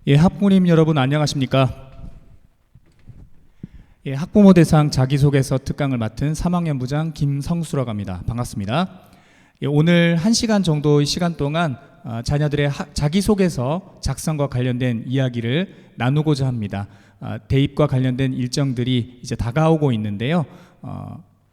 예, 학부모님 여러분 안녕하십니까? 예, 학부모 대상 자기소개서 특강을 맡은 3학년 부장 김성수라고 합니다. 반갑습니다. 예, 오늘 1시간 정도의 시간 동안 자녀들의 자기소개서 작성과 관련된 이야기를 나누고자 합니다. 대입과 관련된 일정들이 이제 다가오고 있는데요.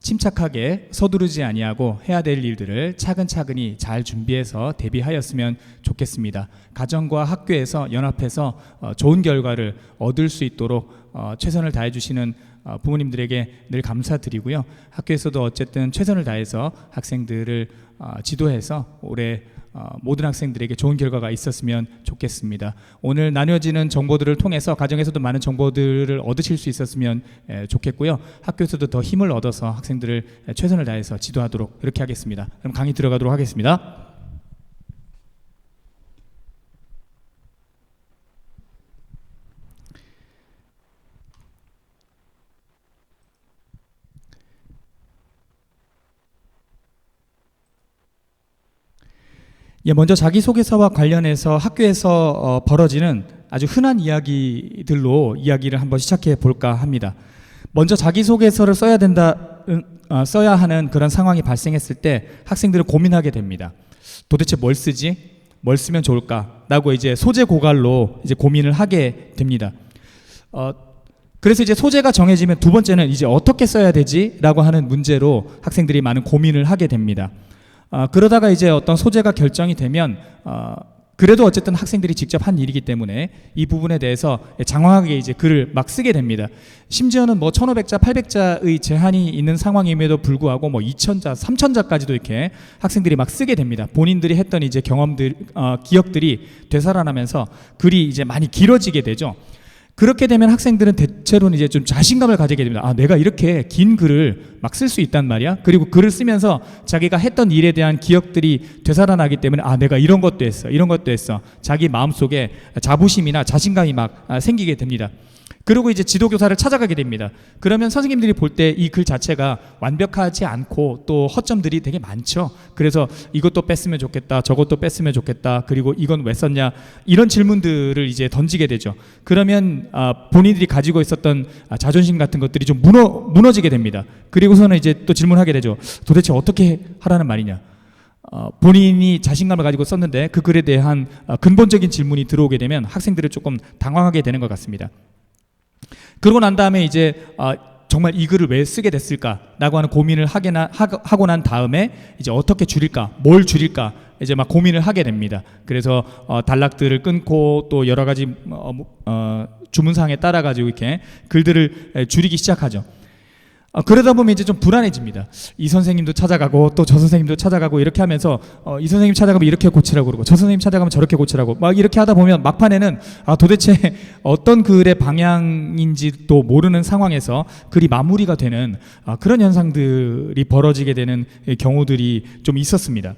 침착하게 서두르지 아니하고 해야 될 일들을 차근차근히 잘 준비해서 대비하였으면 좋겠습니다. 가정과 학교에서 연합해서 좋은 결과를 얻을 수 있도록 최선을 다해 주시는 부모님들에게 늘 감사드리고요. 학교에서도 어쨌든 최선을 다해서 학생들을 지도해서 올해 모든 학생들에게 좋은 결과가 있었으면 좋겠습니다. 오늘 나뉘어지는 정보들을 통해서 가정에서도 많은 정보들을 얻으실 수 있었으면 좋겠고요. 학교에서도 더 힘을 얻어서 학생들을 최선을 다해서 지도하도록 이렇게 하겠습니다. 그럼 강의 들어가도록 하겠습니다. 예, 먼저 자기소개서와 관련해서 학교에서 벌어지는 아주 흔한 이야기들로 이야기를 한번 시작해 볼까 합니다. 먼저 자기소개서를 써야 하는 그런 상황이 발생했을 때 학생들은 고민하게 됩니다. 도대체 뭘 쓰지? 뭘 쓰면 좋을까? 라고 이제 소재 고갈로 이제 고민을 하게 됩니다. 그래서 이제 소재가 정해지면 두 번째는 이제 어떻게 써야 되지? 라고 하는 문제로 학생들이 많은 고민을 하게 됩니다. 그러다가 이제 어떤 소재가 결정이 되면 그래도 어쨌든 학생들이 직접 한 일이기 때문에 이 부분에 대해서 장황하게 이제 글을 막 쓰게 됩니다. 심지어는 뭐 1500자, 800자의 제한이 있는 상황임에도 불구하고 뭐 2000자, 3000자까지도 이렇게 학생들이 막 쓰게 됩니다. 본인들이 했던 이제 경험들, 기억들이 되살아나면서 글이 이제 많이 길어지게 되죠. 그렇게 되면 학생들은 대체로는 이제 좀 자신감을 가지게 됩니다. 내가 이렇게 긴 글을 막 쓸 수 있단 말이야. 그리고 글을 쓰면서 자기가 했던 일에 대한 기억들이 되살아나기 때문에 내가 이런 것도 했어, 이런 것도 했어. 자기 마음속에 자부심이나 자신감이 막 생기게 됩니다. 그리고 이제 지도교사를 찾아가게 됩니다. 그러면 선생님들이 볼 때 이 글 자체가 완벽하지 않고 또 허점들이 되게 많죠. 그래서 이것도 뺐으면 좋겠다, 저것도 뺐으면 좋겠다, 그리고 이건 왜 썼냐, 이런 질문들을 이제 던지게 되죠. 그러면 본인들이 가지고 있었던 자존심 같은 것들이 좀 무너지게 됩니다. 그리고서는 이제 또 질문하게 되죠. 도대체 어떻게 하라는 말이냐. 본인이 자신감을 가지고 썼는데 그 글에 대한 근본적인 질문이 들어오게 되면 학생들을 조금 당황하게 되는 것 같습니다. 그러고 난 다음에 이제 정말 이 글을 왜 쓰게 됐을까라고 하는 고민을 하고 난 다음에 이제 어떻게 줄일까, 뭘 줄일까 이제 막 고민을 하게 됩니다. 그래서 단락들을 끊고 또 여러 가지 주문사항에 따라 가지고 이렇게 글들을 줄이기 시작하죠. 그러다 보면 이제 좀 불안해집니다. 이 선생님도 찾아가고 또 저 선생님도 찾아가고 이렇게 하면서 이 선생님 찾아가면 이렇게 고치라고 그러고 저 선생님 찾아가면 저렇게 고치라고 막 이렇게 하다 보면 막판에는 도대체 어떤 글의 방향인지도 모르는 상황에서 글이 마무리가 되는 그런 현상들이 벌어지게 되는 경우들이 좀 있었습니다.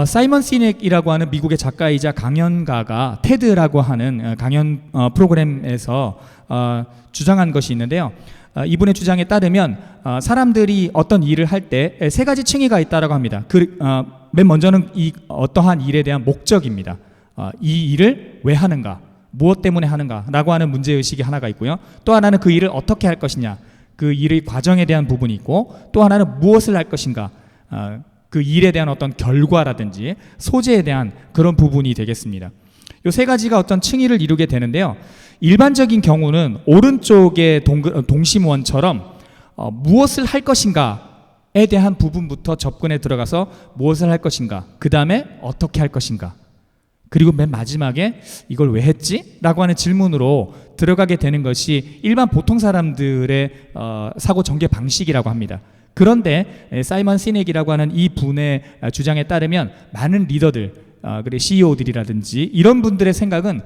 사이먼 시넥이라고 하는 미국의 작가이자 강연가가 테드라고 하는 강연 프로그램에서 주장한 것이 있는데요. 이분의 주장에 따르면 사람들이 어떤 일을 할 때 세 가지 층위가 있다라고 합니다. 맨 먼저는 이 어떠한 일에 대한 목적입니다. 이 일을 왜 하는가, 무엇 때문에 하는가라고 하는 문제의식이 하나가 있고요. 또 하나는 그 일을 어떻게 할 것이냐, 그 일의 과정에 대한 부분이 있고, 또 하나는 무엇을 할 것인가, 그 일에 대한 어떤 결과라든지 소재에 대한 그런 부분이 되겠습니다. 이 세 가지가 어떤 층위를 이루게 되는데요. 일반적인 경우는 오른쪽의 동심원처럼 무엇을 할 것인가에 대한 부분부터 접근에 들어가서 무엇을 할 것인가, 그 다음에 어떻게 할 것인가, 그리고 맨 마지막에 이걸 왜 했지? 라고 하는 질문으로 들어가게 되는 것이 일반 보통 사람들의 사고 전개 방식이라고 합니다. 그런데 사이먼 시넥이라고 하는 이 분의 주장에 따르면 많은 리더들, 그리고 CEO들이라든지 이런 분들의 생각은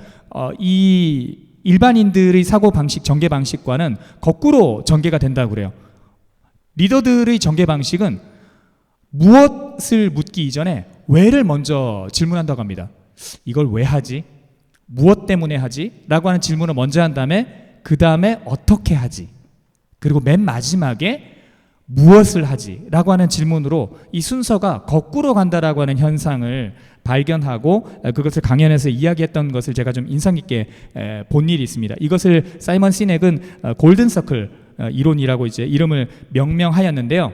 이 일반인들의 사고 방식, 전개 방식과는 거꾸로 전개가 된다고 그래요. 리더들의 전개 방식은 무엇을 묻기 이전에 왜를 먼저 질문한다고 합니다. 이걸 왜 하지? 무엇 때문에 하지? 라고 하는 질문을 먼저 한 다음에 그 다음에 어떻게 하지? 그리고 맨 마지막에 무엇을 하지? 라고 하는 질문으로 이 순서가 거꾸로 간다라고 하는 현상을 발견하고 그것을 강연에서 이야기했던 것을 제가 좀 인상 깊게 본 일이 있습니다. 이것을 사이먼 시넥은 골든 서클 이론이라고 이제 이름을 명명하였는데요.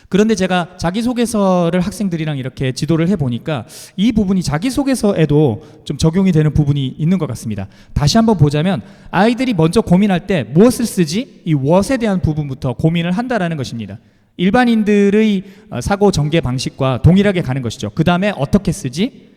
그런데 제가 자기소개서를 학생들이랑 이렇게 지도를 해보니까 이 부분이 자기소개서에도 좀 적용이 되는 부분이 있는 것 같습니다. 다시 한번 보자면 아이들이 먼저 고민할 때 무엇을 쓰지? 이 what에 대한 부분부터 고민을 한다라는 것입니다. 일반인들의 사고 전개 방식과 동일하게 가는 것이죠. 그 다음에 어떻게 쓰지?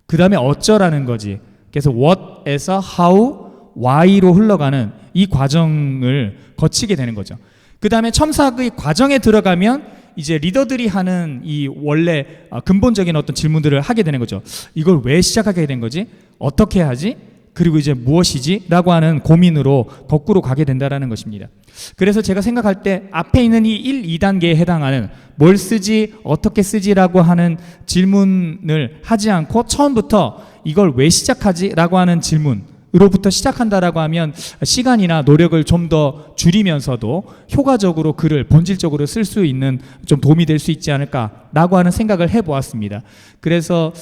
그 다음에 어쩌라는 거지. 그래서 what에서 how, why로 흘러가는 이 과정을 거치게 되는 거죠. 그 다음에 첨삭의 과정에 들어가면 이제 리더들이 하는 이 원래 근본적인 어떤 질문들을 하게 되는 거죠. 이걸 왜 시작하게 된 거지? 어떻게 하지? 그리고 이제 무엇이지? 라고 하는 고민으로 거꾸로 가게 된다는 것입니다. 그래서 제가 생각할 때 앞에 있는 이 1, 2단계에 해당하는 뭘 쓰지? 어떻게 쓰지?라고 하는 질문을 하지 않고 처음부터 이걸 왜 시작하지? 라고 하는 질문으로부터 시작한다라고 하면 시간이나 노력을 좀 더 줄이면서도 효과적으로 글을 본질적으로 쓸 수 있는 좀 도움이 될 수 있지 않을까라고 하는 생각을 해보았습니다. 그래서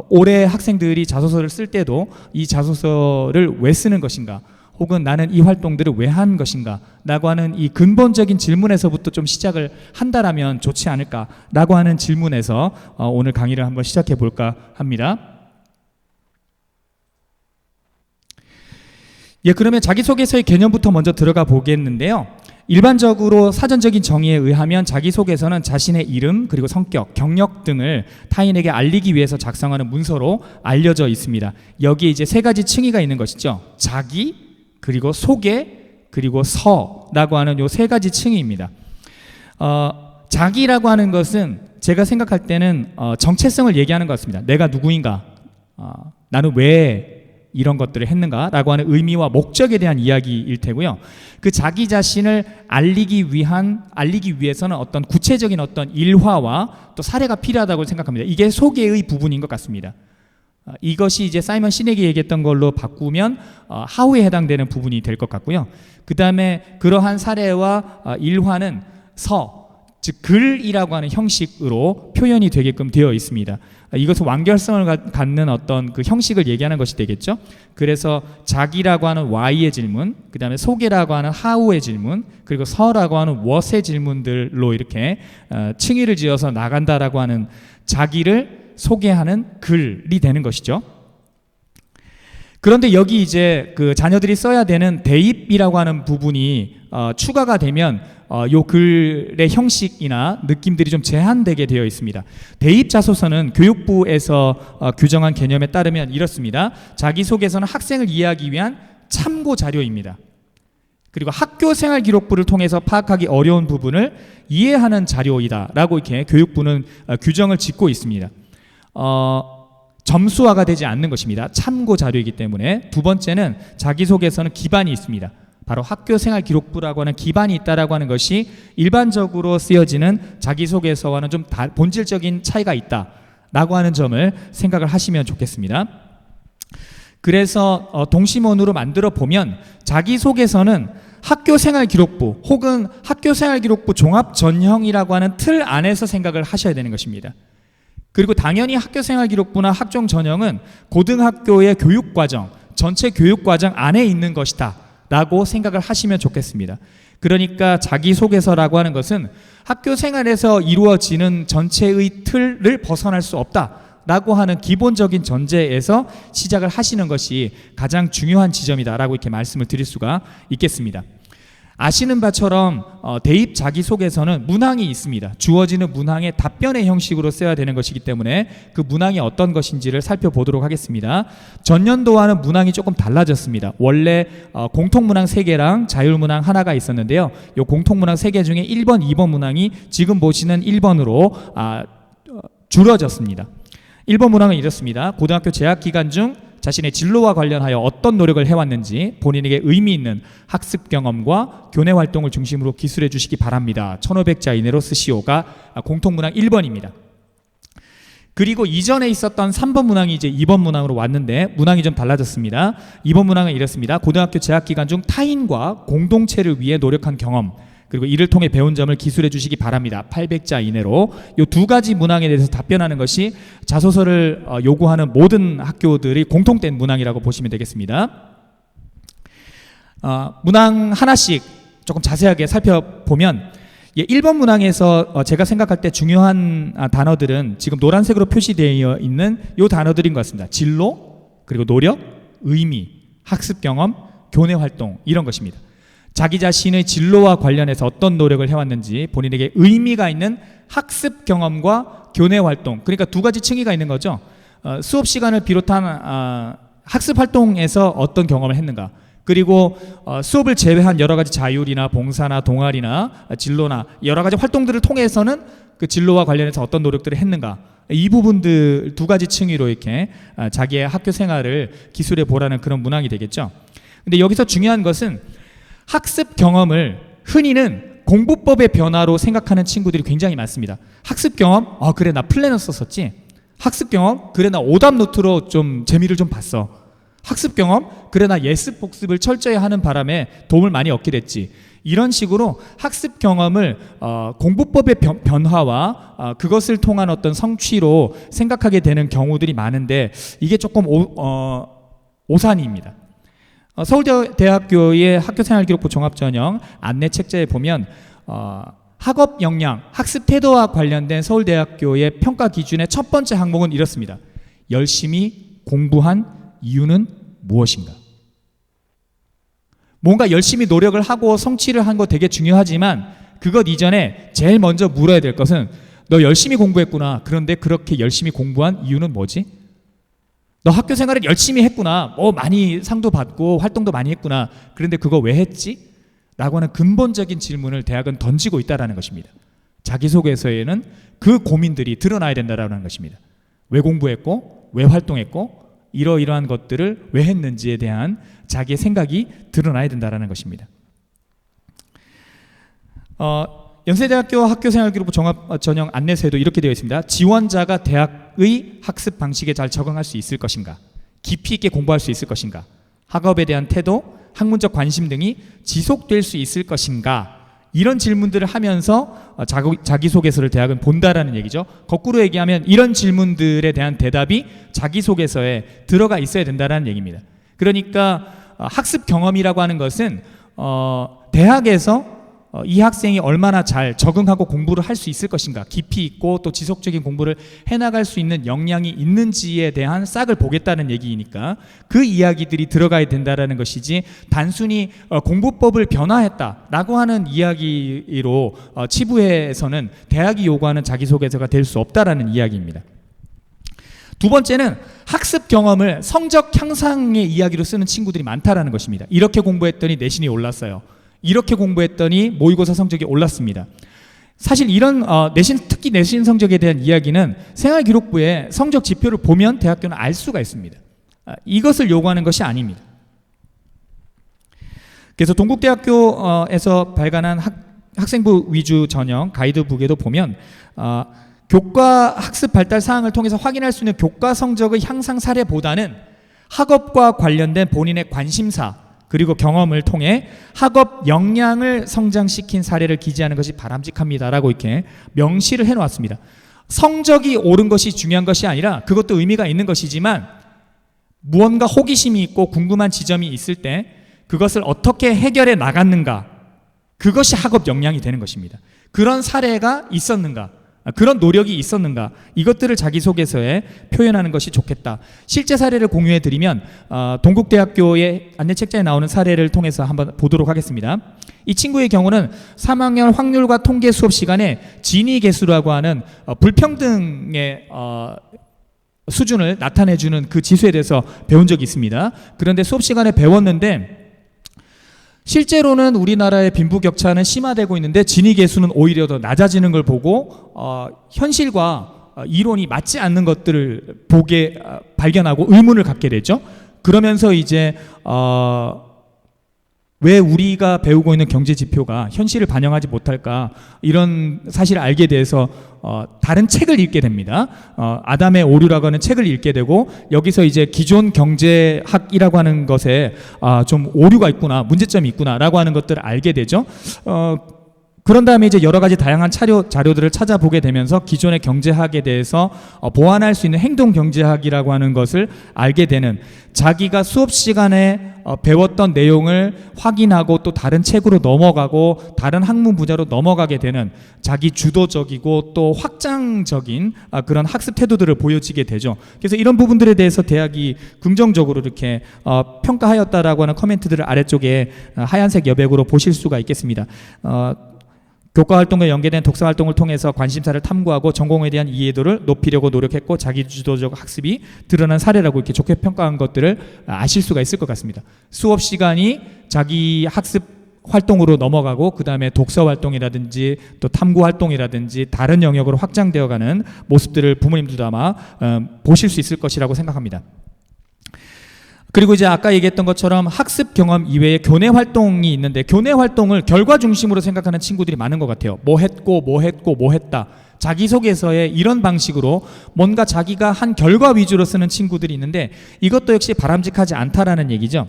올해 학생들이 자소서를 쓸 때도 이 자소서를 왜 쓰는 것인가, 혹은 나는 이 활동들을 왜 한 것인가 라고 하는 이 근본적인 질문에서부터 좀 시작을 한다라면 좋지 않을까라고 하는 질문에서 오늘 강의를 한번 시작해 볼까 합니다. 예, 그러면 자기소개서의 개념부터 먼저 들어가 보겠는데요. 일반적으로 사전적인 정의에 의하면 자기소개서는 자신의 이름, 그리고 성격, 경력 등을 타인에게 알리기 위해서 작성하는 문서로 알려져 있습니다. 여기에 이제 세 가지 층위가 있는 것이죠. 자기, 그리고 소개, 그리고 서라고 하는 요 세 가지 층위입니다. 자기라고 하는 것은 제가 생각할 때는 정체성을 얘기하는 것 같습니다. 내가 누구인가, 나는 왜 이런 것들을 했는가라고 하는 의미와 목적에 대한 이야기일 테고요. 그 자기 자신을 알리기 위해서는 어떤 구체적인 어떤 일화와 또 사례가 필요하다고 생각합니다. 이게 소개의 부분인 것 같습니다. 이것이 이제 사이먼 시넥이 얘기했던 걸로 바꾸면 how에 해당되는 부분이 될 것 같고요. 그 다음에 그러한 사례와 일화는 즉 글이라고 하는 형식으로 표현이 되게끔 되어 있습니다. 이것은 완결성을 갖는 어떤 그 형식을 얘기하는 것이 되겠죠. 그래서 자기라고 하는 why의 질문, 그 다음에 소개라고 하는 how의 질문, 그리고 서라고 하는 what의 질문들로 이렇게 층위를 지어서 나간다라고 하는 자기를 소개하는 글이 되는 것이죠. 그런데 여기 이제 그 자녀들이 써야 되는 대입이라고 하는 부분이 추가가 되면 요 글의 형식이나 느낌들이 좀 제한되게 되어 있습니다. 대입 자소서는 교육부에서 규정한 개념에 따르면 이렇습니다. 자기소개서는 학생을 이해하기 위한 참고 자료입니다. 그리고 학교 생활 기록부를 통해서 파악하기 어려운 부분을 이해하는 자료이다라고 이렇게 교육부는 규정을 짓고 있습니다. 점수화가 되지 않는 것입니다. 참고 자료이기 때문에. 두 번째는 자기소개서는 기반이 있습니다. 바로 학교생활 기록부라고 하는 기반이 있다라고 하는 것이 일반적으로 쓰여지는 자기소개서와는 좀 본질적인 차이가 있다라고 하는 점을 생각을 하시면 좋겠습니다. 그래서 동심원으로 만들어 보면 자기소개서는 학교생활 기록부 혹은 학교생활 기록부 종합 전형이라고 하는 틀 안에서 생각을 하셔야 되는 것입니다. 그리고 당연히 학교생활 기록부나 학종 전형은 고등학교의 교육과정, 전체 교육과정 안에 있는 것이다 라고 생각을 하시면 좋겠습니다. 그러니까 자기소개서라고 하는 것은 학교생활에서 이루어지는 전체의 틀을 벗어날 수 없다 라고 하는 기본적인 전제에서 시작을 하시는 것이 가장 중요한 지점이다 라고 이렇게 말씀을 드릴 수가 있겠습니다. 아시는 바처럼 대입 자기소개서는 문항이 있습니다. 주어지는 문항의 답변의 형식으로 써야 되는 것이기 때문에 그 문항이 어떤 것인지를 살펴보도록 하겠습니다. 전년도와는 문항이 조금 달라졌습니다. 원래 공통문항 3개랑 자율문항 하나가 있었는데요. 이 공통문항 3개 중에 1번, 2번 문항이 지금 보시는 1번으로 줄어졌습니다. 1번 문항은 이렇습니다. 고등학교 재학 기간 중 자신의 진로와 관련하여 어떤 노력을 해왔는지 본인에게 의미 있는 학습 경험과 교내 활동을 중심으로 기술해 주시기 바랍니다. 1500자 이내로 쓰시오가 공통문항 1번입니다. 그리고 이전에 있었던 3번 문항이 이제 2번 문항으로 왔는데 문항이 좀 달라졌습니다. 2번 문항은 이렇습니다. 고등학교 재학 기간 중 타인과 공동체를 위해 노력한 경험, 그리고 이를 통해 배운 점을 기술해 주시기 바랍니다. 800자 이내로. 이 두 가지 문항에 대해서 답변하는 것이 자소서를 요구하는 모든 학교들이 공통된 문항이라고 보시면 되겠습니다. 문항 하나씩 조금 자세하게 살펴보면 1번 문항에서 제가 생각할 때 중요한 단어들은 지금 노란색으로 표시되어 있는 이 단어들인 것 같습니다. 진로, 그리고 노력, 의미, 학습 경험, 교내 활동, 이런 것입니다. 자기 자신의 진로와 관련해서 어떤 노력을 해왔는지, 본인에게 의미가 있는 학습 경험과 교내 활동, 그러니까 두 가지 층위가 있는 거죠. 수업 시간을 비롯한 학습 활동에서 어떤 경험을 했는가, 그리고 수업을 제외한 여러 가지 자율이나 봉사나 동아리나 진로나 여러 가지 활동들을 통해서는 그 진로와 관련해서 어떤 노력들을 했는가, 이 부분들 두 가지 층위로 이렇게 자기의 학교 생활을 기술해 보라는 그런 문항이 되겠죠. 근데 여기서 중요한 것은 학습 경험을 흔히는 공부법의 변화로 생각하는 친구들이 굉장히 많습니다. 학습 경험? 그래 나 플래너 썼었지. 학습 경험? 그래 나 오답 노트로 좀 재미를 좀 봤어. 학습 경험? 그래 나 예습 복습을 철저히 하는 바람에 도움을 많이 얻게 됐지. 이런 식으로 학습 경험을 공부법의 변화와 그것을 통한 어떤 성취로 생각하게 되는 경우들이 많은데, 이게 조금 오산입니다. 서울대학교의 학교생활기록부 종합전형 안내 책자에 보면 학업 역량, 학습 태도와 관련된 서울대학교의 평가 기준의 첫 번째 항목은 이렇습니다. 열심히 공부한 이유는 무엇인가? 뭔가 열심히 노력을 하고 성취를 한 거 되게 중요하지만, 그것 이전에 제일 먼저 물어야 될 것은 너 열심히 공부했구나. 그런데 그렇게 열심히 공부한 이유는 뭐지? 너 학교 생활을 열심히 했구나. 많이 상도 받고 활동도 많이 했구나. 그런데 그거 왜 했지? 라고 하는 근본적인 질문을 대학은 던지고 있다는 것입니다. 자기소개서에는 그 고민들이 드러나야 된다는 것입니다. 왜 공부했고, 왜 활동했고, 이러이러한 것들을 왜 했는지에 대한 자기의 생각이 드러나야 된다는 것입니다. 연세대학교 학교생활기록부 종합전형 안내서에도 이렇게 되어 있습니다. 지원자가 대학의 학습 방식에 잘 적응할 수 있을 것인가, 깊이 있게 공부할 수 있을 것인가, 학업에 대한 태도, 학문적 관심 등이 지속될 수 있을 것인가, 이런 질문들을 하면서 자기소개서를 대학은 본다라는 얘기죠. 거꾸로 얘기하면 이런 질문들에 대한 대답이 자기소개서에 들어가 있어야 된다는 얘기입니다. 그러니까 학습 경험이라고 하는 것은 대학에서 이 학생이 얼마나 잘 적응하고 공부를 할 수 있을 것인가, 깊이 있고 또 지속적인 공부를 해나갈 수 있는 역량이 있는지에 대한 싹을 보겠다는 얘기이니까 그 이야기들이 들어가야 된다는 것이지, 단순히 공부법을 변화했다라고 하는 이야기로 치부해서는 대학이 요구하는 자기소개서가 될 수 없다라는 이야기입니다. 두 번째는 학습 경험을 성적 향상의 이야기로 쓰는 친구들이 많다라는 것입니다. 이렇게 공부했더니 내신이 올랐어요. 이렇게 공부했더니 모의고사 성적이 올랐습니다. 사실 이런 특히 내신 성적에 대한 이야기는 생활기록부의 성적 지표를 보면 대학교는 알 수가 있습니다. 이것을 요구하는 것이 아닙니다. 그래서 동국대학교에서 발간한 학생부 위주 전형 가이드북에도 보면 교과 학습 발달 사항을 통해서 확인할 수 있는 교과 성적의 향상 사례보다는 학업과 관련된 본인의 관심사 그리고 경험을 통해 학업 역량을 성장시킨 사례를 기재하는 것이 바람직합니다라고 이렇게 명시를 해놓았습니다. 성적이 오른 것이 중요한 것이 아니라, 그것도 의미가 있는 것이지만 무언가 호기심이 있고 궁금한 지점이 있을 때 그것을 어떻게 해결해 나갔는가, 그것이 학업 역량이 되는 것입니다. 그런 사례가 있었는가, 그런 노력이 있었는가, 이것들을 자기소개서에 표현하는 것이 좋겠다. 실제 사례를 공유해 드리면 동국대학교의 안내책자에 나오는 사례를 통해서 한번 보도록 하겠습니다. 이 친구의 경우는 3학년 확률과 통계 수업 시간에 지니 계수라고 하는 불평등의 수준을 나타내주는 그 지수에 대해서 배운 적이 있습니다. 그런데 수업 시간에 배웠는데 실제로는 우리나라의 빈부격차는 심화되고 있는데 지니 계수는 오히려 더 낮아지는 걸 보고 현실과 이론이 맞지 않는 것들을 발견하고 의문을 갖게 되죠. 그러면서 이제 왜 우리가 배우고 있는 경제 지표가 현실을 반영하지 못할까, 이런 사실을 알게 돼서 다른 책을 읽게 됩니다. 아담의 오류라고 하는 책을 읽게 되고, 여기서 이제 기존 경제학이라고 하는 것에 좀 오류가 있구나, 문제점이 있구나라고 하는 것들을 알게 되죠. 그런 다음에 이제 여러 가지 다양한 자료들을 찾아보게 되면서 기존의 경제학에 대해서 보완할 수 있는 행동 경제학이라고 하는 것을 알게 되는, 자기가 수업 시간에 배웠던 내용을 확인하고 또 다른 책으로 넘어가고 다른 학문 분야로 넘어가게 되는 자기 주도적이고 또 확장적인 그런 학습 태도들을 보여지게 되죠. 그래서 이런 부분들에 대해서 대학이 긍정적으로 이렇게 평가하였다라고 하는 코멘트들을 아래쪽에 하얀색 여백으로 보실 수가 있겠습니다. 교과 활동과 연계된 독서 활동을 통해서 관심사를 탐구하고 전공에 대한 이해도를 높이려고 노력했고 자기주도적 학습이 드러난 사례라고 이렇게 좋게 평가한 것들을 아실 수가 있을 것 같습니다. 수업 시간이 자기 학습 활동으로 넘어가고 그 다음에 독서 활동이라든지 또 탐구 활동이라든지 다른 영역으로 확장되어가는 모습들을 부모님들도 아마 보실 수 있을 것이라고 생각합니다. 그리고 이제 아까 얘기했던 것처럼 학습 경험 이외에 교내 활동이 있는데, 교내 활동을 결과 중심으로 생각하는 친구들이 많은 것 같아요. 뭐 했다. 자기소개서에 이런 방식으로 뭔가 자기가 한 결과 위주로 쓰는 친구들이 있는데, 이것도 역시 바람직하지 않다라는 얘기죠.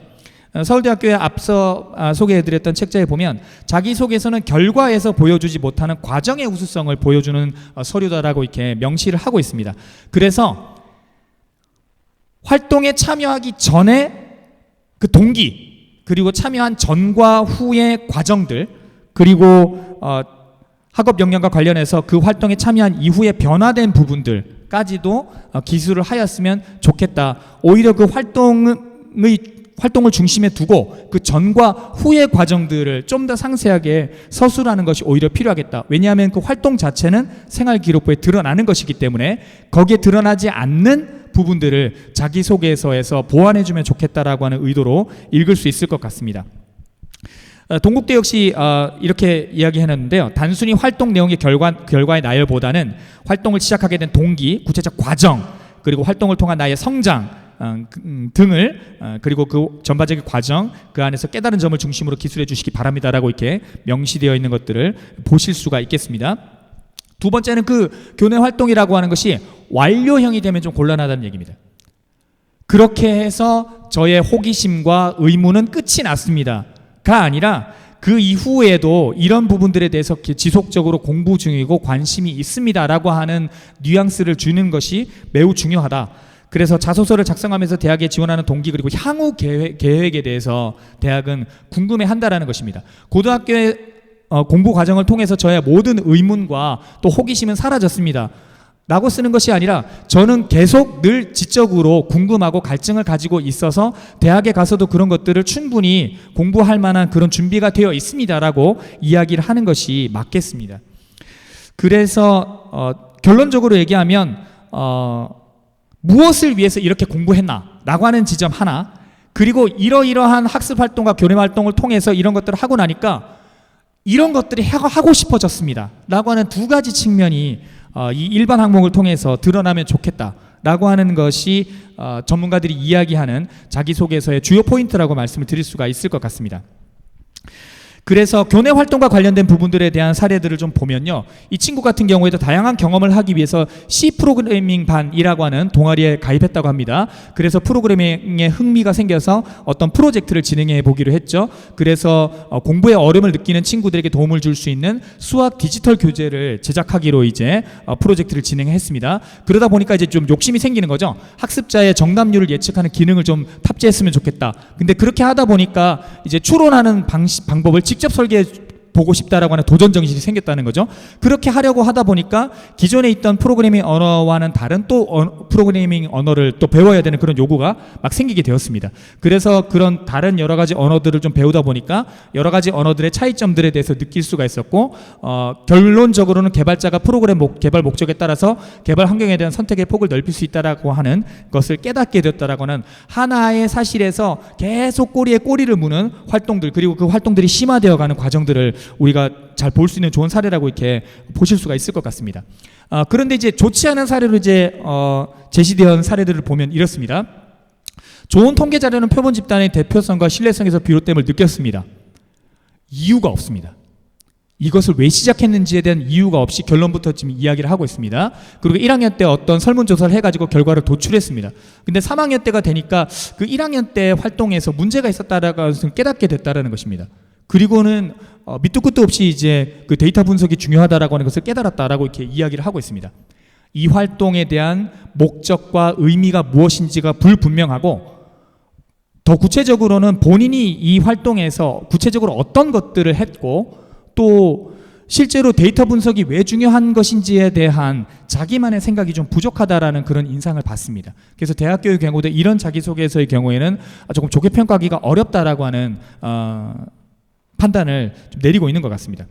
서울대학교에 앞서 소개해드렸던 책자에 보면 자기소개서는 결과에서 보여주지 못하는 과정의 우수성을 보여주는 서류다라고 이렇게 명시를 하고 있습니다. 그래서 활동에 참여하기 전에 그 동기, 그리고 참여한 전과 후의 과정들, 그리고 학업 역량과 관련해서 그 활동에 참여한 이후에 변화된 부분들까지도 기술을 하였으면 좋겠다. 오히려 그 활동을 중심에 두고 그 전과 후의 과정들을 좀 더 상세하게 서술하는 것이 오히려 필요하겠다. 왜냐하면 그 활동 자체는 생활기록부에 드러나는 것이기 때문에 거기에 드러나지 않는 부분들을 자기소개서에서 보완해주면 좋겠다라고 하는 의도로 읽을 수 있을 것 같습니다. 동국대 역시 이렇게 이야기해놨는데요. 단순히 활동 내용의 결과의 나열보다는 활동을 시작하게 된 동기, 구체적 과정, 그리고 활동을 통한 나의 성장 등을 그리고 그 전반적인 과정, 그 안에서 깨달은 점을 중심으로 기술해 주시기 바랍니다라고 이렇게 명시되어 있는 것들을 보실 수가 있겠습니다. 두 번째는 그 교내 활동이라고 하는 것이 완료형이 되면 좀 곤란하다는 얘기입니다. 그렇게 해서 저의 호기심과 의무는 끝이 났습니다가 아니라 그 이후에도 이런 부분들에 대해서 지속적으로 공부 중이고 관심이 있습니다라고 하는 뉘앙스를 주는 것이 매우 중요하다. 그래서 자소서를 작성하면서 대학에 지원하는 동기, 그리고 향후 계획에 대해서 대학은 궁금해한다라는 것입니다. 고등학교의 공부 과정을 통해서 저의 모든 의문과 또 호기심은 사라졌습니다 라고 쓰는 것이 아니라, 저는 계속 늘 지적으로 궁금하고 갈증을 가지고 있어서 대학에 가서도 그런 것들을 충분히 공부할 만한 그런 준비가 되어 있습니다 라고 이야기를 하는 것이 맞겠습니다. 그래서 결론적으로 얘기하면 무엇을 위해서 이렇게 공부했나 라고 하는 지점 하나, 그리고 이러이러한 학습 활동과 교내 활동을 통해서 이런 것들을 하고 나니까 이런 것들이 하고 싶어졌습니다 라고 하는 두 가지 측면이 이 일반 항목을 통해서 드러나면 좋겠다 라고 하는 것이 전문가들이 이야기하는 자기소개서의 주요 포인트라고 말씀을 드릴 수가 있을 것 같습니다. 그래서 교내 활동과 관련된 부분들에 대한 사례들을 좀 보면요, 이 친구 같은 경우에도 다양한 경험을 하기 위해서 C 프로그래밍 반이라고 하는 동아리에 가입했다고 합니다. 그래서 프로그래밍에 흥미가 생겨서 어떤 프로젝트를 진행해 보기로 했죠. 그래서 공부에 어려움을 느끼는 친구들에게 도움을 줄 수 있는 수학 디지털 교재를 제작하기로 이제 프로젝트를 진행했습니다. 그러다 보니까 이제 좀 욕심이 생기는 거죠. 학습자의 정답률을 예측하는 기능을 좀 탑재했으면 좋겠다. 근데 그렇게 하다 보니까 이제 추론하는 방법을 직접 설계해 보고 싶다라고 하는 도전 정신이 생겼다는 거죠. 그렇게 하려고 하다 보니까 기존에 있던 프로그래밍 언어와는 다른 또 프로그래밍 언어를 또 배워야 되는 그런 요구가 막 생기게 되었습니다. 그래서 그런 다른 여러 가지 언어들을 좀 배우다 보니까 여러 가지 언어들의 차이점들에 대해서 느낄 수가 있었고, 결론적으로는 개발자가 프로그램 개발 목적에 따라서 개발 환경에 대한 선택의 폭을 넓힐 수 있다라고 하는 것을 깨닫게 되었다라고 하는 하나의 사실에서 계속 꼬리에 꼬리를 무는 활동들, 그리고 그 활동들이 심화되어가는 과정들을 우리가 잘 볼 수 있는 좋은 사례라고 이렇게 보실 수가 있을 것 같습니다. 그런데 이제 좋지 않은 사례로 이제 제시된 사례들을 보면 이렇습니다. 좋은 통계 자료는 표본 집단의 대표성과 신뢰성에서 비롯됨을 느꼈습니다. 이유가 없습니다. 이것을 왜 시작했는지에 대한 이유가 없이 결론부터 지금 이야기를 하고 있습니다. 그리고 1학년 때 어떤 설문조사를 해가지고 결과를 도출했습니다. 근데 3학년 때가 되니까 그 1학년 때 활동에서 문제가 있었다라고 깨닫게 됐다는 것입니다. 그리고는 밑도 끝도 없이 이제 그 데이터 분석이 중요하다라고 하는 것을 깨달았다라고 이렇게 이야기를 하고 있습니다. 이 활동에 대한 목적과 의미가 무엇인지가 불분명하고, 더 구체적으로는 본인이 이 활동에서 구체적으로 어떤 것들을 했고 또 실제로 데이터 분석이 왜 중요한 것인지에 대한 자기만의 생각이 좀 부족하다라는 그런 인상을 받습니다. 그래서 대학교의 경우도 이런 자기소개서의 경우에는 조금 좋게 평가하기가 어렵다라고 하는 판단을 좀 내리고 있는 것 같습니다.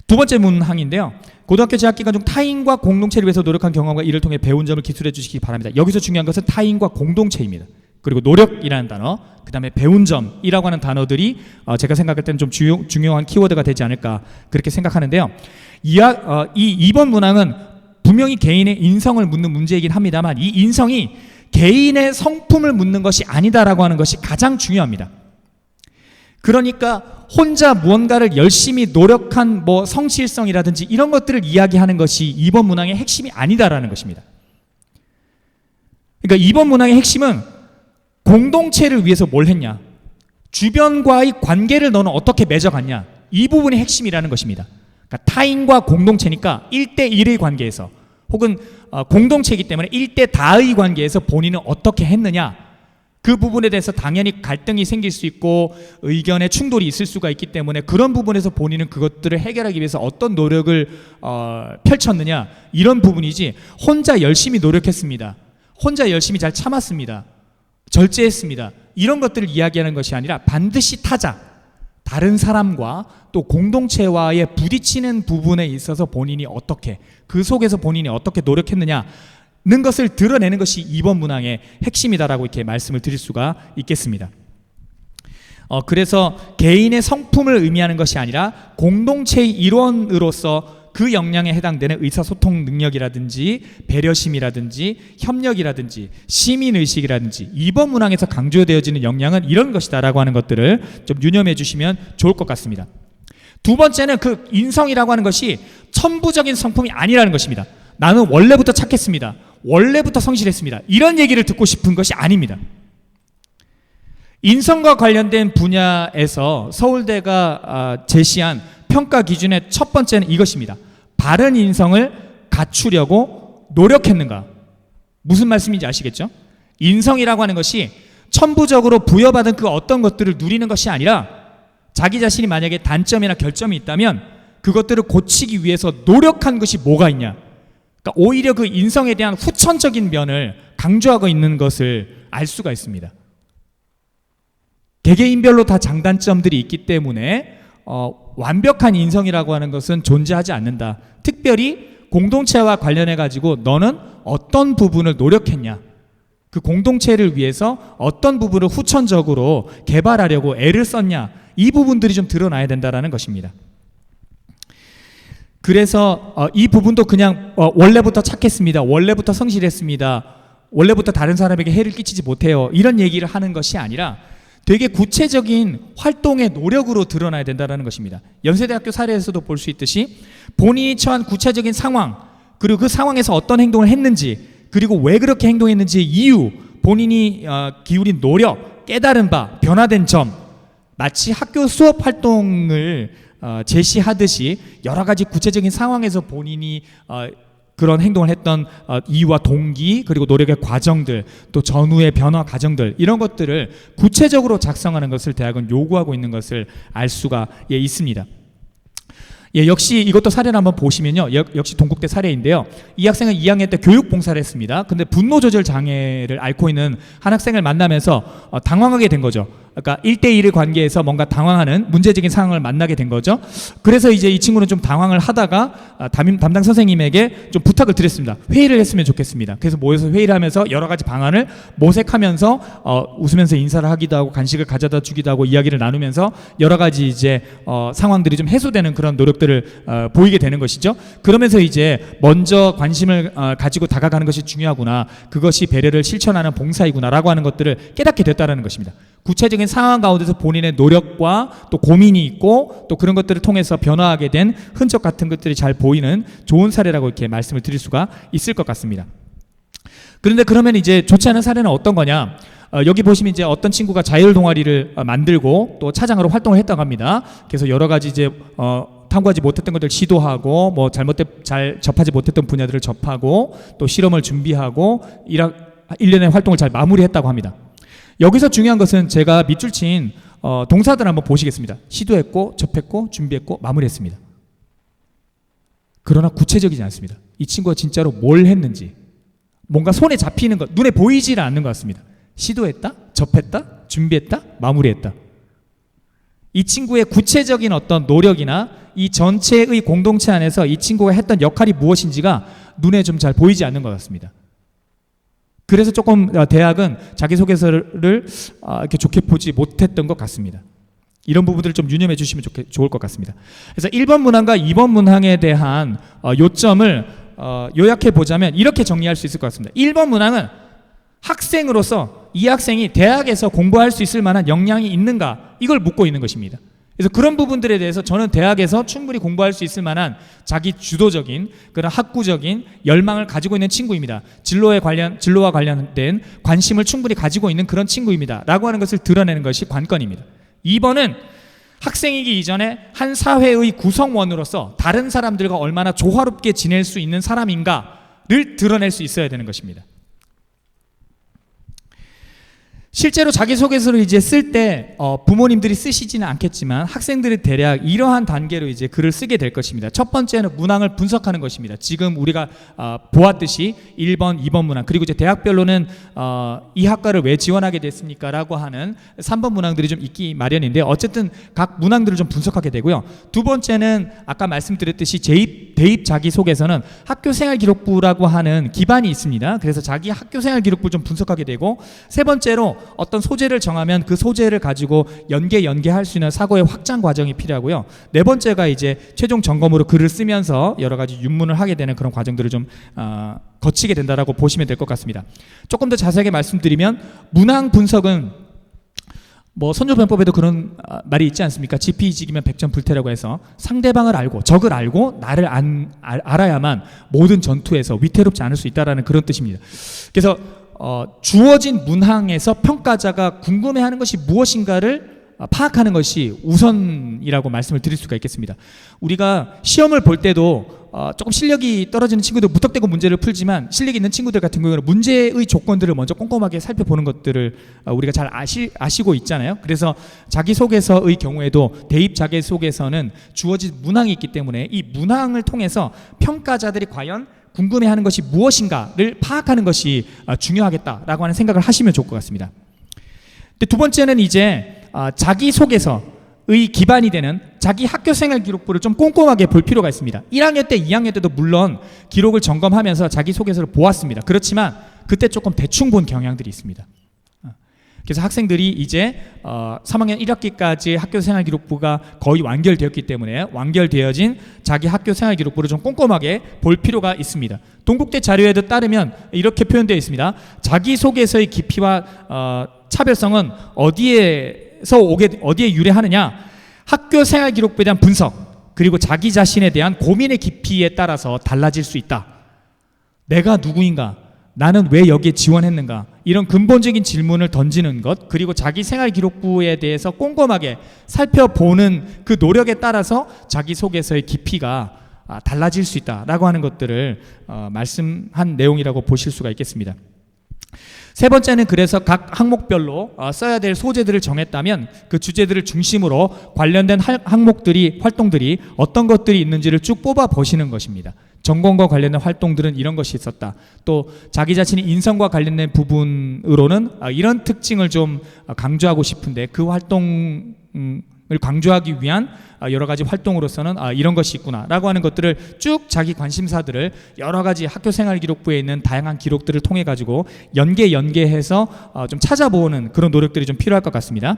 두 번째 문항인데요. 고등학교 재학 기간 중 타인과 공동체를 위해서 노력한 경험과 이를 통해 배운 점을 기술해 주시기 바랍니다. 여기서 중요한 것은 타인과 공동체입니다. 그리고 노력이라는 단어, 그 다음에 배운 점이라고 하는 단어들이 제가 생각할 때는 좀 중요한 키워드가 되지 않을까 그렇게 생각하는데요. 이 2번 문항은 분명히 개인의 인성을 묻는 문제이긴 합니다만, 이 인성이 개인의 성품을 묻는 것이 아니다라고 하는 것이 가장 중요합니다. 그러니까 혼자 무언가를 열심히 노력한 성실성이라든지 이런 것들을 이야기하는 것이 2번 문항의 핵심이 아니다라는 것입니다. 그러니까 2번 문항의 핵심은 공동체를 위해서 뭘 했냐, 주변과의 관계를 너는 어떻게 맺어갔냐, 이 부분이 핵심이라는 것입니다. 그러니까 타인과 공동체니까 1대1의 관계에서, 혹은 공동체이기 때문에 1대4의 관계에서 본인은 어떻게 했느냐, 그 부분에 대해서 당연히 갈등이 생길 수 있고 의견의 충돌이 있을 수가 있기 때문에 그런 부분에서 본인은 그것들을 해결하기 위해서 어떤 노력을 펼쳤느냐, 이런 부분이지, 혼자 열심히 노력했습니다, 혼자 열심히 잘 참았습니다, 절제했습니다, 이런 것들을 이야기하는 것이 아니라 반드시 타자, 다른 사람과 또 공동체와의 부딪히는 부분에 있어서 본인이 어떻게, 그 속에서 본인이 어떻게 노력했느냐는 것을 드러내는 것이 2번 문항의 핵심이다라고 이렇게 말씀을 드릴 수가 있겠습니다. 그래서 개인의 성품을 의미하는 것이 아니라 공동체의 일원으로서 그 역량에 해당되는 의사소통 능력이라든지 배려심이라든지 협력이라든지 시민의식이라든지 2번 문항에서 강조되어지는 역량은 이런 것이다라고 하는 것들을 좀 유념해 주시면 좋을 것 같습니다. 두 번째는 그 인성이라고 하는 것이 천부적인 성품이 아니라는 것입니다. 나는 원래부터 착했습니다, 원래부터 성실했습니다, 이런 얘기를 듣고 싶은 것이 아닙니다. 인성과 관련된 분야에서 서울대가 제시한 평가 기준의 첫 번째는 이것입니다. 바른 인성을 갖추려고 노력했는가. 무슨 말씀인지 아시겠죠? 인성이라고 하는 것이 천부적으로 부여받은 그 어떤 것들을 누리는 것이 아니라 자기 자신이 만약에 단점이나 결점이 있다면 그것들을 고치기 위해서 노력한 것이 뭐가 있냐. 그러니까 오히려 그 인성에 대한 후천적인 면을 강조하고 있는 것을 알 수가 있습니다. 개개인별로 다 장단점들이 있기 때문에 완벽한 인성이라고 하는 것은 존재하지 않는다. 특별히 공동체와 관련해 가지고 너는 어떤 부분을 노력했냐, 그 공동체를 위해서 어떤 부분을 후천적으로 개발하려고 애를 썼냐, 이 부분들이 좀 드러나야 된다라는 것입니다. 그래서 이 부분도 그냥 원래부터 착했습니다, 원래부터 성실했습니다, 원래부터 다른 사람에게 해를 끼치지 못해요, 이런 얘기를 하는 것이 아니라 되게 구체적인 활동의 노력으로 드러나야 된다는 것입니다. 연세대학교 사례에서도 볼 수 있듯이 본인이 처한 구체적인 상황, 그리고 그 상황에서 어떤 행동을 했는지, 그리고 왜 그렇게 행동했는지 이유, 본인이 기울인 노력, 깨달은 바, 변화된 점, 마치 학교 수업 활동을 제시하듯이 여러 가지 구체적인 상황에서 본인이 그런 행동을 했던 이유와 동기, 그리고 노력의 과정들, 또 전후의 변화 과정들, 이런 것들을 구체적으로 작성하는 것을 대학은 요구하고 있는 것을 알 수가 있습니다. 역시 이것도 사례를 한번 보시면요, 역시 동국대 사례인데요, 이 학생은 2학년 때 교육봉사를 했습니다. 근데 분노조절 장애를 앓고 있는 한 학생을 만나면서 당황하게 된 거죠. 그러니까 1대1의 관계에서 뭔가 당황하는 문제적인 상황을 만나게 된 거죠. 그래서 이제 이 친구는 좀 당황을 하다가 담당 선생님에게 좀 부탁을 드렸습니다. 회의를 했으면 좋겠습니다. 그래서 모여서 회의를 하면서 여러 가지 방안을 모색하면서 웃으면서 인사를 하기도 하고 간식을 가져다 주기도 하고 이야기를 나누면서 여러 가지 이제 상황들이 좀 해소되는 그런 노력들을 보이게 되는 것이죠. 그러면서 이제 먼저 관심을 가지고 다가가는 것이 중요하구나, 그것이 배려를 실천하는 봉사이구나라고 하는 것들을 깨닫게 됐다는 것입니다. 구체적인 상황 가운데서 본인의 노력과 또 고민이 있고 또 그런 것들을 통해서 변화하게 된 흔적 같은 것들이 잘 보이는 좋은 사례라고 이렇게 말씀을 드릴 수가 있을 것 같습니다. 그런데 그러면 이제 좋지 않은 사례는 어떤 거냐? 여기 보시면 이제 어떤 친구가 자율 동아리를 만들고 또 차장으로 활동을 했다고 합니다. 그래서 여러 가지 이제 탐구하지 못했던 것들 시도하고 뭐 잘 접하지 못했던 분야들을 접하고 또 실험을 준비하고 1년의 활동을 잘 마무리했다고 합니다. 여기서 중요한 것은 제가 밑줄 친 동사들 한번 보시겠습니다. 시도했고 접했고 준비했고 마무리했습니다. 그러나 구체적이지 않습니다. 이 친구가 진짜로 뭘 했는지 뭔가 손에 잡히는 것, 눈에 보이질 않는 것 같습니다. 시도했다, 접했다, 준비했다, 마무리했다. 이 친구의 구체적인 어떤 노력이나 이 전체의 공동체 안에서 이 친구가 했던 역할이 무엇인지가 눈에 좀 잘 보이지 않는 것 같습니다. 그래서 조금 대학은 자기소개서를 이렇게 좋게 보지 못했던 것 같습니다. 이런 부분들을 좀 유념해 주시면 좋을 것 같습니다. 그래서 1번 문항과 2번 문항에 대한 요점을 요약해 보자면 이렇게 정리할 수 있을 것 같습니다. 1번 문항은 학생으로서 이 학생이 대학에서 공부할 수 있을 만한 역량이 있는가, 이걸 묻고 있는 것입니다. 그래서 그런 부분들에 대해서 저는 대학에서 충분히 공부할 수 있을 만한 자기 주도적인 그런 학구적인 열망을 가지고 있는 친구입니다. 진로와 관련된 관심을 충분히 가지고 있는 그런 친구입니다. 라고 하는 것을 드러내는 것이 관건입니다. 2번은 학생이기 이전에 한 사회의 구성원으로서 다른 사람들과 얼마나 조화롭게 지낼 수 있는 사람인가를 드러낼 수 있어야 되는 것입니다. 실제로 자기소개서를 이제 쓸 때 부모님들이 쓰시지는 않겠지만 학생들이 대략 이러한 단계로 이제 글을 쓰게 될 것입니다. 첫 번째는 문항을 분석하는 것입니다. 지금 우리가 보았듯이 1번, 2번 문항, 그리고 이제 대학별로는 이 학과를 왜 지원하게 됐습니까? 라고 하는 3번 문항들이 좀 있기 마련인데 어쨌든 각 문항들을 좀 분석하게 되고요. 두 번째는 아까 말씀드렸듯이 대입 자기소개서는 학교생활기록부라고 하는 기반이 있습니다. 그래서 자기 학교생활기록부를 좀 분석하게 되고, 세 번째로 어떤 소재를 정하면 그 소재를 가지고 연계할 수 있는 사고의 확장 과정이 필요하고요. 네 번째가 이제 최종 점검으로 글을 쓰면서 여러 가지 윤문을 하게 되는 그런 과정들을 좀 거치게 된다라고 보시면 될 것 같습니다. 조금 더 자세하게 말씀드리면 문항 분석은 뭐 선조변법에도 그런 말이 있지 않습니까? 지피지기면 백전불태라고 해서 상대방을 알고 적을 알고 나를 알아야만 모든 전투에서 위태롭지 않을 수 있다라는 그런 뜻입니다. 그래서 주어진 문항에서 평가자가 궁금해하는 것이 무엇인가를 파악하는 것이 우선이라고 말씀을 드릴 수가 있겠습니다. 우리가 시험을 볼 때도 조금 실력이 떨어지는 친구들 무턱대고 문제를 풀지만 실력이 있는 친구들 같은 경우는 문제의 조건들을 먼저 꼼꼼하게 살펴보는 것들을 우리가 잘 아시고 있잖아요. 그래서 자기소개서의 경우에도 대입 자기소개서는 주어진 문항이 있기 때문에 이 문항을 통해서 평가자들이 과연 궁금해하는 것이 무엇인가를 파악하는 것이 중요하겠다라고 하는 생각을 하시면 좋을 것 같습니다. 근데 두 번째는 이제 자기소개서의 기반이 되는 자기 학교생활 기록부를 좀 꼼꼼하게 볼 필요가 있습니다. 1학년 때, 2학년 때도 물론 기록을 점검하면서 자기소개서를 보았습니다. 그렇지만 그때 조금 대충 본 경향들이 있습니다. 그래서 학생들이 이제 3학년 1학기까지 학교생활기록부가 거의 완결되었기 때문에 완결되어진 자기 학교생활기록부를 좀 꼼꼼하게 볼 필요가 있습니다. 동국대 자료에도 따르면 이렇게 표현되어 있습니다. 자기소개서의 깊이와 차별성은 어디에 유래하느냐? 학교생활기록부에 대한 분석, 그리고 자기 자신에 대한 고민의 깊이에 따라서 달라질 수 있다. 내가 누구인가? 나는 왜 여기에 지원했는가? 이런 근본적인 질문을 던지는 것, 그리고 자기 생활 기록부에 대해서 꼼꼼하게 살펴보는 그 노력에 따라서 자기소개서의 깊이가 달라질 수 있다라고 하는 것들을 말씀한 내용이라고 보실 수가 있겠습니다. 세 번째는 그래서 각 항목별로 써야 될 소재들을 정했다면 그 주제들을 중심으로 관련된 항목들이, 활동들이 어떤 것들이 있는지를 쭉 뽑아 보시는 것입니다. 전공과 관련된 활동들은 이런 것이 있었다. 또 자기 자신이 인성과 관련된 부분으로는 이런 특징을 좀 강조하고 싶은데 그 활동을 강조하기 위한 여러 가지 활동으로서는 이런 것이 있구나 라고 하는 것들을 쭉 자기 관심사들을 여러 가지 학교생활 기록부에 있는 다양한 기록들을 통해 가지고 연계해서 좀 찾아보는 그런 노력들이 좀 필요할 것 같습니다.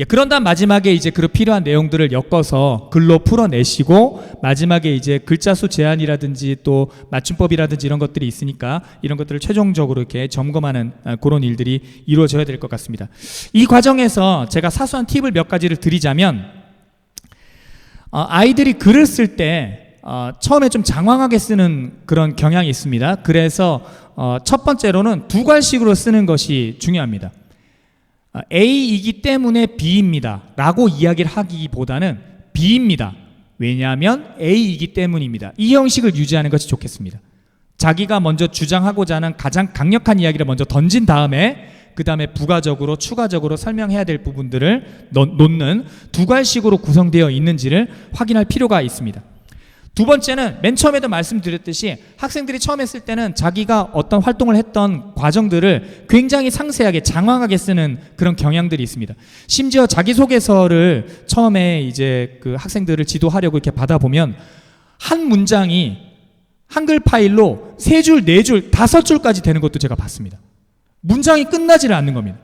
그런 다음 마지막에 이제 그 필요한 내용들을 엮어서 글로 풀어내시고 마지막에 이제 글자 수 제한이라든지 또 맞춤법이라든지 이런 것들이 있으니까 이런 것들을 최종적으로 이렇게 점검하는 그런 일들이 이루어져야 될 것 같습니다. 이 과정에서 제가 사소한 팁을 몇 가지를 드리자면 아이들이 글을 쓸 때 처음에 좀 장황하게 쓰는 그런 경향이 있습니다. 그래서 첫 번째로는 두 괄식으로 쓰는 것이 중요합니다. A이기 때문에 B입니다 라고 이야기를 하기보다는 B입니다. 왜냐하면 A이기 때문입니다. 이 형식을 유지하는 것이 좋겠습니다. 자기가 먼저 주장하고자 하는 가장 강력한 이야기를 먼저 던진 다음에 그 다음에 부가적으로 추가적으로 설명해야 될 부분들을 놓는 두 괄식으로 구성되어 있는지를 확인할 필요가 있습니다. 두 번째는 맨 처음에도 말씀드렸듯이 학생들이 처음 했을 때는 자기가 어떤 활동을 했던 과정들을 굉장히 상세하게 장황하게 쓰는 그런 경향들이 있습니다. 심지어 자기소개서를 처음에 이제 그 학생들을 지도하려고 이렇게 받아보면 한 문장이 한글 파일로 3줄, 4줄, 5줄까지 되는 것도 제가 봤습니다. 문장이 끝나지를 않는 겁니다.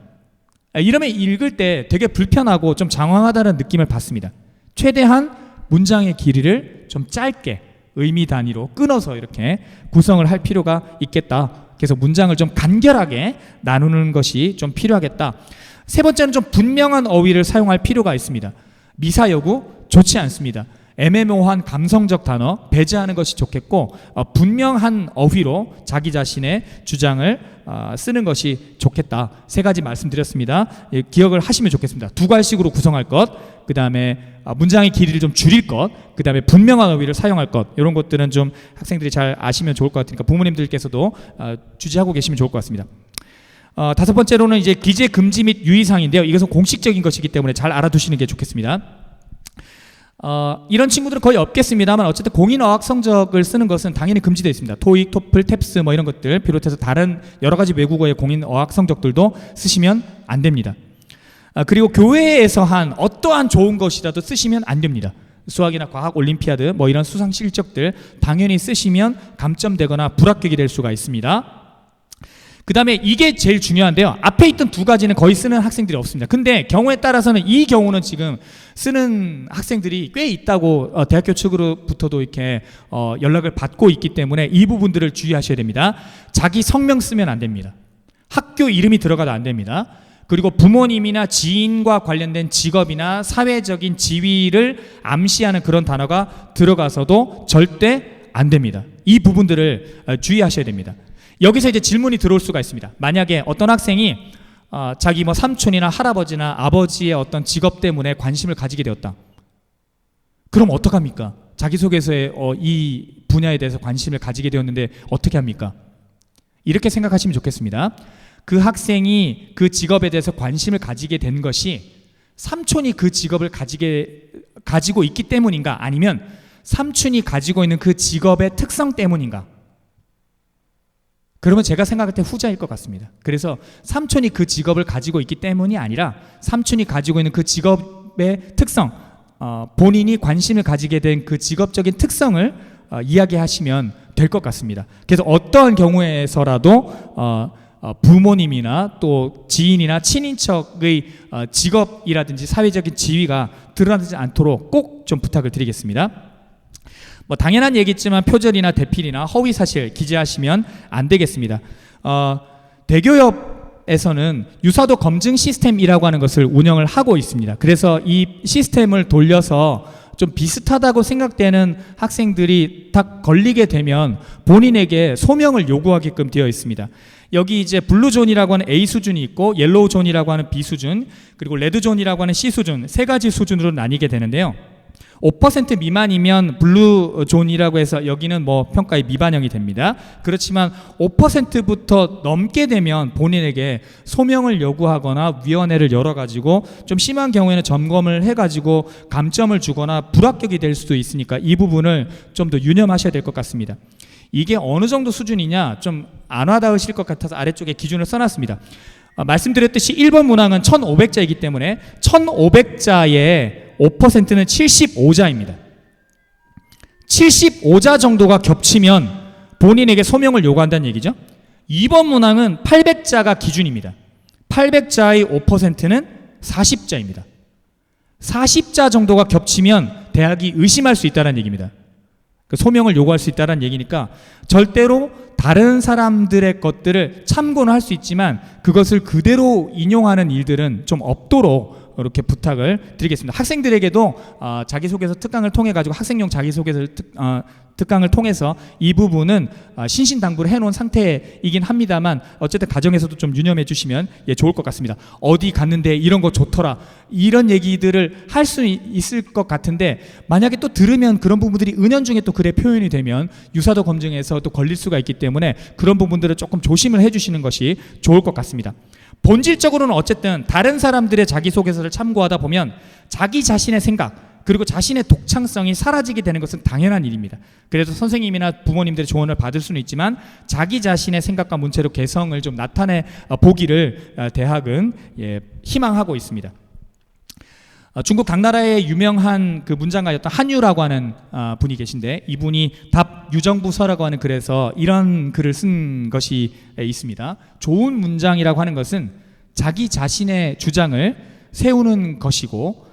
이러면 읽을 때 되게 불편하고 좀 장황하다는 느낌을 받습니다. 최대한 문장의 길이를 좀 짧게 의미 단위로 끊어서 이렇게 구성을 할 필요가 있겠다. 그래서 문장을 좀 간결하게 나누는 것이 좀 필요하겠다. 세 번째는 좀 분명한 어휘를 사용할 필요가 있습니다. 미사여구 좋지 않습니다. 애매모호한 감성적 단어 배제하는 것이 좋겠고 분명한 어휘로 자기 자신의 주장을 쓰는 것이 좋겠다. 세 가지 말씀드렸습니다. 기억을 하시면 좋겠습니다. 두 괄식으로 구성할 것, 그 다음에 문장의 길이를 좀 줄일 것, 그 다음에 분명한 어휘를 사용할 것, 이런 것들은 좀 학생들이 잘 아시면 좋을 것 같으니까 부모님들께서도 주지하고 계시면 좋을 것 같습니다. 다섯 번째로는 이제 기재 금지 및 유의사항인데요. 이것은 공식적인 것이기 때문에 잘 알아두시는 게 좋겠습니다. 이런 친구들은 거의 없겠습니다만 어쨌든 공인어학 성적을 쓰는 것은 당연히 금지되어 있습니다. 토익, 토플, 탭스 뭐 이런 것들 비롯해서 다른 여러 가지 외국어의 공인어학 성적들도 쓰시면 안 됩니다. 그리고 교회에서 한 어떠한 좋은 것이라도 쓰시면 안 됩니다. 수학이나 과학, 올림피아드 뭐 이런 수상 실적들 당연히 쓰시면 감점되거나 불합격이 될 수가 있습니다. 그 다음에 이게 제일 중요한데요. 앞에 있던 두 가지는 거의 쓰는 학생들이 없습니다. 근데 경우에 따라서는 이 경우는 지금 쓰는 학생들이 꽤 있다고 대학교 측으로부터도 이렇게 연락을 받고 있기 때문에 이 부분들을 주의하셔야 됩니다. 자기 성명 쓰면 안 됩니다. 학교 이름이 들어가도 안 됩니다. 그리고 부모님이나 지인과 관련된 직업이나 사회적인 지위를 암시하는 그런 단어가 들어가서도 절대 안 됩니다. 이 부분들을 주의하셔야 됩니다. 여기서 이제 질문이 들어올 수가 있습니다. 만약에 어떤 학생이 자기 뭐 삼촌이나 할아버지나 아버지의 어떤 직업 때문에 관심을 가지게 되었다. 그럼 어떡합니까? 자기소개서에 이 분야에 대해서 관심을 가지게 되었는데 어떻게 합니까? 이렇게 생각하시면 좋겠습니다. 그 학생이 그 직업에 대해서 관심을 가지게 된 것이 삼촌이 그 직업을 가지고 있기 때문인가, 아니면 삼촌이 가지고 있는 그 직업의 특성 때문인가? 그러면 제가 생각할 때 후자일 것 같습니다. 그래서 삼촌이 그 직업을 가지고 있기 때문이 아니라 삼촌이 가지고 있는 그 직업의 특성, 본인이 관심을 가지게 된 그 직업적인 특성을 이야기하시면 될 것 같습니다. 그래서 어떠한 경우에서라도 부모님이나 또 지인이나 친인척의 직업이라든지 사회적인 지위가 드러나지 않도록 꼭 좀 부탁을 드리겠습니다. 뭐 당연한 얘기지만 표절이나 대필이나 허위 사실 기재하시면 안 되겠습니다. 대교협에서는 유사도 검증 시스템이라고 하는 것을 운영을 하고 있습니다. 그래서 이 시스템을 돌려서 좀 비슷하다고 생각되는 학생들이 딱 걸리게 되면 본인에게 소명을 요구하게끔 되어 있습니다. 여기 이제 블루존이라고 하는 A 수준이 있고 옐로우존이라고 하는 B 수준, 그리고 레드존이라고 하는 C 수준, 세 가지 수준으로 나뉘게 되는데요. 5% 미만이면 블루존이라고 해서 여기는 뭐 평가의 미반영이 됩니다. 그렇지만 5%부터 넘게 되면 본인에게 소명을 요구하거나 위원회를 열어가지고 좀 심한 경우에는 점검을 해가지고 감점을 주거나 불합격이 될 수도 있으니까 이 부분을 좀 더 유념하셔야 될 것 같습니다. 이게 어느 정도 수준이냐 좀 안 와닿으실 것 같아서 아래쪽에 기준을 써놨습니다. 말씀드렸듯이 1번 문항은 1500자이기 때문에 1500자의 5%는 75자입니다. 75자 정도가 겹치면 본인에게 소명을 요구한다는 얘기죠. 2번 문항은 800자가 기준입니다. 800자의 5%는 40자입니다. 40자 정도가 겹치면 대학이 의심할 수 있다는 얘기입니다. 그 소명을 요구할 수 있다는 얘기니까 절대로 다른 사람들의 것들을 참고는 할 수 있지만 그것을 그대로 인용하는 일들은 좀 없도록 이렇게 부탁을 드리겠습니다. 학생들에게도 자기소개서 특강을 통해 가지고 학생용 자기소개서 특강을 통해서 이 부분은 신신당부를 해놓은 상태이긴 합니다만 어쨌든 가정에서도 좀 유념해 주시면 좋을 것 같습니다. 어디 갔는데 이런 거 좋더라, 이런 얘기들을 할 수 있을 것 같은데 만약에 또 들으면 그런 부분들이 은연중에 또 글에 표현이 되면 유사도 검증에서 또 걸릴 수가 있기 때문에 그런 부분들을 조금 조심을 해주시는 것이 좋을 것 같습니다. 본질적으로는 어쨌든 다른 사람들의 자기소개서를 참고하다 보면 자기 자신의 생각 그리고 자신의 독창성이 사라지게 되는 것은 당연한 일입니다. 그래서 선생님이나 부모님들의 조언을 받을 수는 있지만 자기 자신의 생각과 문체로 개성을 좀 나타내 보기를 대학은 희망하고 있습니다. 중국 당나라의 유명한 그 문장가였던 한유라고 하는 분이 계신데 이분이 답유정부서라고 하는 글에서 이런 글을 쓴 것이 있습니다. 좋은 문장이라고 하는 것은 자기 자신의 주장을 세우는 것이고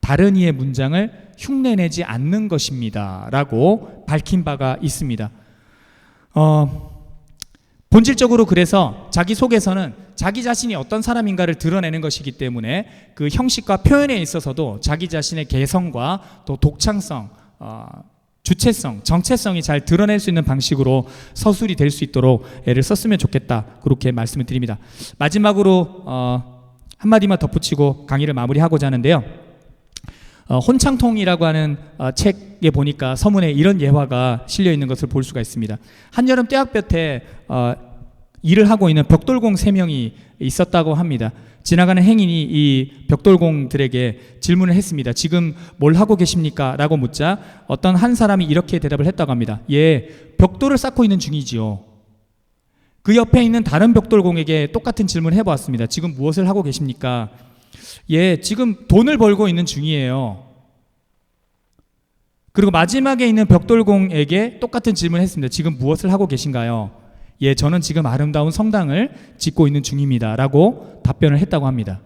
다른 이의 문장을 흉내내지 않는 것입니다 라고 밝힌 바가 있습니다. 본질적으로 그래서 자기소개서는 자기 자신이 어떤 사람인가를 드러내는 것이기 때문에 그 형식과 표현에 있어서도 자기 자신의 개성과 또 독창성, 주체성, 정체성이 잘 드러낼 수 있는 방식으로 서술이 될 수 있도록 애를 썼으면 좋겠다, 그렇게 말씀을 드립니다. 마지막으로 한마디만 덧붙이고 강의를 마무리하고자 하는데요. 혼창통이라고 하는 책에 보니까 서문에 이런 예화가 실려 있는 것을 볼 수가 있습니다. 한여름 떼학볕에 일을 하고 있는 벽돌공 3명이 있었다고 합니다. 지나가는 행인이 이 벽돌공들에게 질문을 했습니다. 지금 뭘 하고 계십니까? 라고 묻자 어떤 한 사람이 이렇게 대답을 했다고 합니다. 벽돌을 쌓고 있는 중이지요. 그 옆에 있는 다른 벽돌공에게 똑같은 질문을 해보았습니다. 지금 무엇을 하고 계십니까? 지금 돈을 벌고 있는 중이에요. 그리고 마지막에 있는 벽돌공에게 똑같은 질문을 했습니다. 지금 무엇을 하고 계신가요? 저는 지금 아름다운 성당을 짓고 있는 중입니다 라고 답변을 했다고 합니다.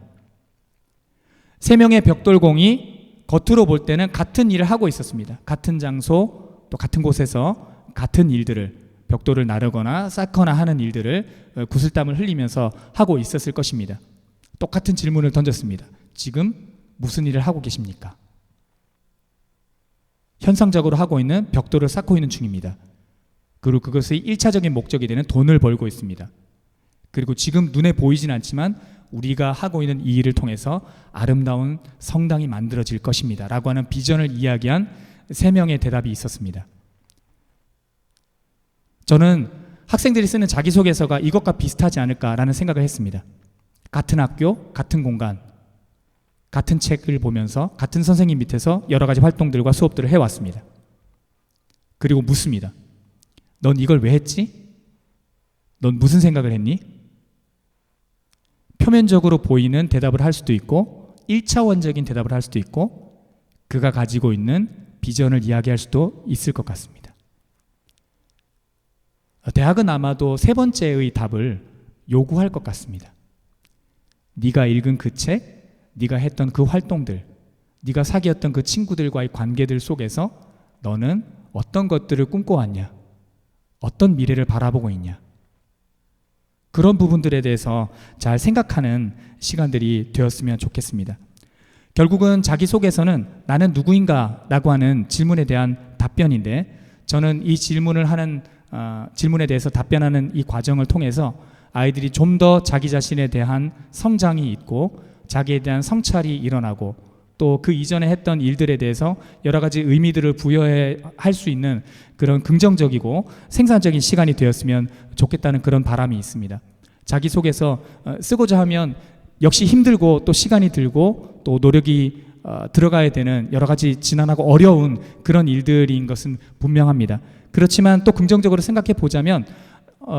3명의 벽돌공이 겉으로 볼 때는 같은 일을 하고 있었습니다. 같은 장소 또 같은 곳에서 같은 일들을, 벽돌을 나르거나 쌓거나 하는 일들을 구슬땀을 흘리면서 하고 있었을 것입니다. 똑같은 질문을 던졌습니다. 지금 무슨 일을 하고 계십니까? 현상적으로 하고 있는 벽돌을 쌓고 있는 중입니다. 그리고 그것의 1차적인 목적이 되는 돈을 벌고 있습니다. 그리고 지금 눈에 보이진 않지만 우리가 하고 있는 이 일을 통해서 아름다운 성당이 만들어질 것입니다 라고 하는 비전을 이야기한 3명의 대답이 있었습니다. 저는 학생들이 쓰는 자기소개서가 이것과 비슷하지 않을까라는 생각을 했습니다. 같은 학교, 같은 공간, 같은 책을 보면서 같은 선생님 밑에서 여러 가지 활동들과 수업들을 해왔습니다. 그리고 묻습니다. 넌 이걸 왜 했지? 넌 무슨 생각을 했니? 표면적으로 보이는 대답을 할 수도 있고 1차원적인 대답을 할 수도 있고 그가 가지고 있는 비전을 이야기할 수도 있을 것 같습니다. 대학은 아마도 3번째의 답을 요구할 것 같습니다. 네가 읽은 그 책, 네가 했던 그 활동들, 네가 사귀었던 그 친구들과의 관계들 속에서 너는 어떤 것들을 꿈꿔왔냐? 어떤 미래를 바라보고 있냐? 그런 부분들에 대해서 잘 생각하는 시간들이 되었으면 좋겠습니다. 결국은 자기소개서는 나는 누구인가? 라고 하는 질문에 대한 답변인데 저는 이 질문에 대해서 답변하는 이 과정을 통해서 아이들이 좀 더 자기 자신에 대한 성장이 있고 자기에 대한 성찰이 일어나고 또 그 이전에 했던 일들에 대해서 여러 가지 의미들을 부여할 수 있는 그런 긍정적이고 생산적인 시간이 되었으면 좋겠다는 그런 바람이 있습니다. 자기소개서 쓰고자 하면 역시 힘들고 또 시간이 들고 또 노력이 들어가야 되는 여러 가지 지난하고 어려운 그런 일들인 것은 분명합니다. 그렇지만 또 긍정적으로 생각해 보자면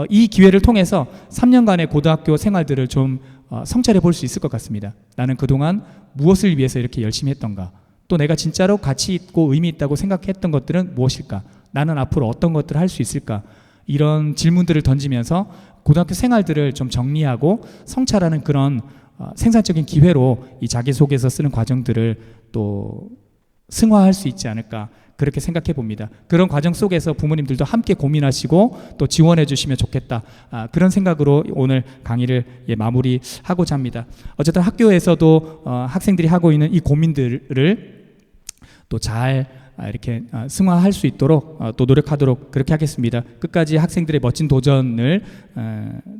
이 기회를 통해서 3년간의 고등학교 생활들을 좀 성찰해 볼 수 있을 것 같습니다. 나는 그동안 무엇을 위해서 이렇게 열심히 했던가? 또 내가 진짜로 가치 있고 의미 있다고 생각했던 것들은 무엇일까? 나는 앞으로 어떤 것들을 할 수 있을까? 이런 질문들을 던지면서 고등학교 생활들을 좀 정리하고 성찰하는 그런 생산적인 기회로 이 자기소개서 쓰는 과정들을 또 승화할 수 있지 않을까 그렇게 생각해 봅니다. 그런 과정 속에서 부모님들도 함께 고민하시고 또 지원해 주시면 좋겠다. 그런 생각으로 오늘 강의를 마무리하고자 합니다. 어쨌든 학교에서도 학생들이 하고 있는 이 고민들을 또 잘 이렇게 승화할 수 있도록 또 노력하도록 그렇게 하겠습니다. 끝까지 학생들의 멋진 도전을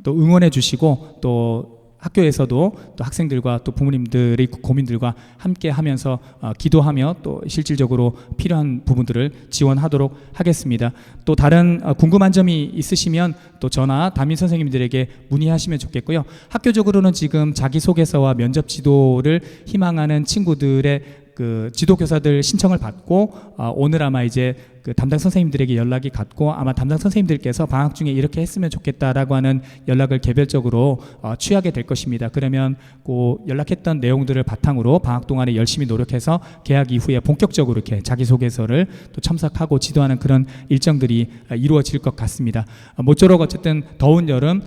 또 응원해 주시고 또 학교에서도 또 학생들과 또 부모님들의 고민들과 함께 하면서 기도하며 또 실질적으로 필요한 부분들을 지원하도록 하겠습니다. 또 다른 궁금한 점이 있으시면 또 저나 담임 선생님들에게 문의하시면 좋겠고요. 학교적으로는 지금 자기소개서와 면접 지도를 희망하는 친구들의 그 지도교사들 신청을 받고 오늘 아마 이제 그 담당 선생님들에게 연락이 갔고 아마 담당 선생님들께서 방학 중에 이렇게 했으면 좋겠다라고 하는 연락을 개별적으로 취하게 될 것입니다. 그러면 그 연락했던 내용들을 바탕으로 방학 동안에 열심히 노력해서 개학 이후에 본격적으로 이렇게 자기소개서를 또 첨삭하고 지도하는 그런 일정들이 이루어질 것 같습니다. 모쪼록 어쨌든 더운 여름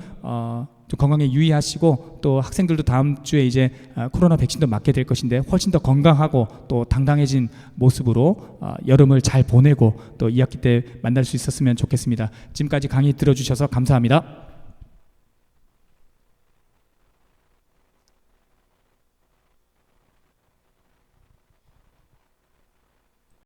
좀 건강에 유의하시고 또 학생들도 다음 주에 이제 코로나 백신도 맞게 될 것인데 훨씬 더 건강하고 또 당당해진 모습으로 여름을 잘 보내고 또 2학기 때 만날 수 있었으면 좋겠습니다. 지금까지 강의 들어주셔서 감사합니다.